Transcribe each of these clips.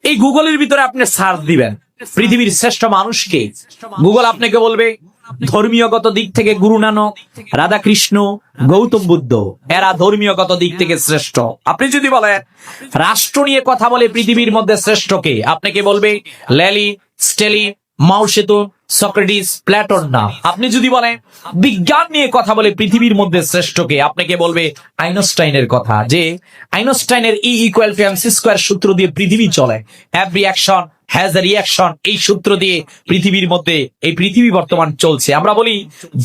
এই গুগলের ভিতরে আপনি সার্চ দিবেন পৃথিবীর শ্রেষ্ঠ মানুষকে, গুগল আপনাকে বলবে ধর্মীয়গত দিক থেকে গুরু নানক, রাধাকৃষ্ণ, গৌতম বুদ্ধ, এরা ধর্মীয়গত দিক থেকে শ্রেষ্ঠ। আপনি যদি বলেন রাষ্ট্র নিয়ে কথা বলে পৃথিবীর মধ্যে শ্রেষ্ঠকে, আপনাকে বলবে লেলি, স্টেলি, মাও সেতু, সক্রেটিস, প্ল্যাটন না। আপনি যদি বলেন বিজ্ঞান নিয়ে কথা বলে পৃথিবীর মধ্যে শ্রেষ্ঠকে, আপনাকে বলবে আইনস্টাইনের কথা, যে আইনস্টাইনের E=mc² সূত্র দিয়ে পৃথিবী চলে, every action has a reaction, এই সূত্র দিয়ে পৃথিবীর মধ্যে এই পৃথিবী বর্তমান চলছে। আমরা বলি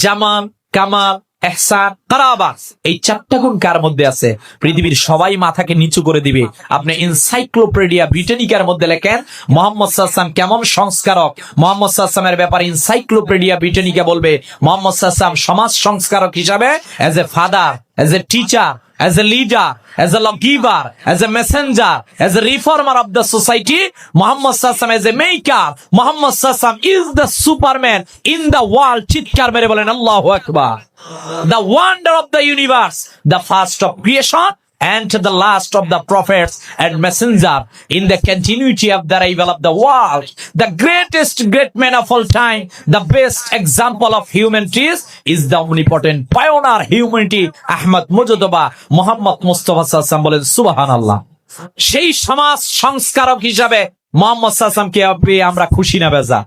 জামাল, কামাল, এহসান, কারাবাস, এই চারটা গুণ কার মধ্যে আছে? পৃথিবীর সবাই মাথাকে নিচু করে দিবে। আপনি এনসাইক্লোপিডিয়া ব্রিটানিকার মধ্যে লেখেন মোহাম্মদ সাল্লাল্লাহু আলাইহি ওয়াসাল্লাম কেমন সংস্কারক, মোহাম্মদ সাল্লাল্লাহু আলাইহি ওয়াসাল্লামের ব্যাপারে এনসাইক্লোপিডিয়া ব্রিটানিকা বলবে মোহাম্মদ সাল্লাল্লাহু আলাইহি ওয়াসাল্লাম সমাজ সংস্কারক হিসাবে as a father, as a teacher, as a leader, as a lawgiver, as a messenger, as a reformer of the society, Muhammad Sallallahu Alaihi Wasallam as a maker, Muhammad Sallallahu Alaihi Wasallam is the superman in the world. চিৎকার মেরে বলেন আল্লাহু আকবার। The wonder of the universe, the first of creation and the last of the prophets and messenger in the continuity of the arrival of the world, the greatest great man of all time, the best example of humanity is the omnipotent pioneer humanity Ahmad Mujtaba Muhammad Mustafa sallallahu alaihi wasallam। বলেন সুবহানাল্লাহ। সেই সমাজ সংস্কারক হিসাবে মুহাম্মদ সাল্লাল্লাহু আলাইহি ওয়াসাল্লামকে আমরা খুশি না বেজা?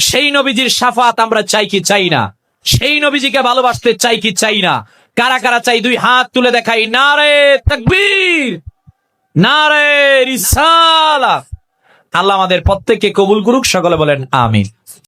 সেই নবীজির শাফাত আমরা চাই কি চাই না? সেই নবীজিকে ভালোবাসতে চাই কি চাই না? কারা কারা চাই? দুই হাত তুলে দেখাই। নারে তাকবীর, নারে রিসালাত। আল্লাহ আমাদের প্রত্যেককে কবুল করুক, সকলে বলেন আমিন।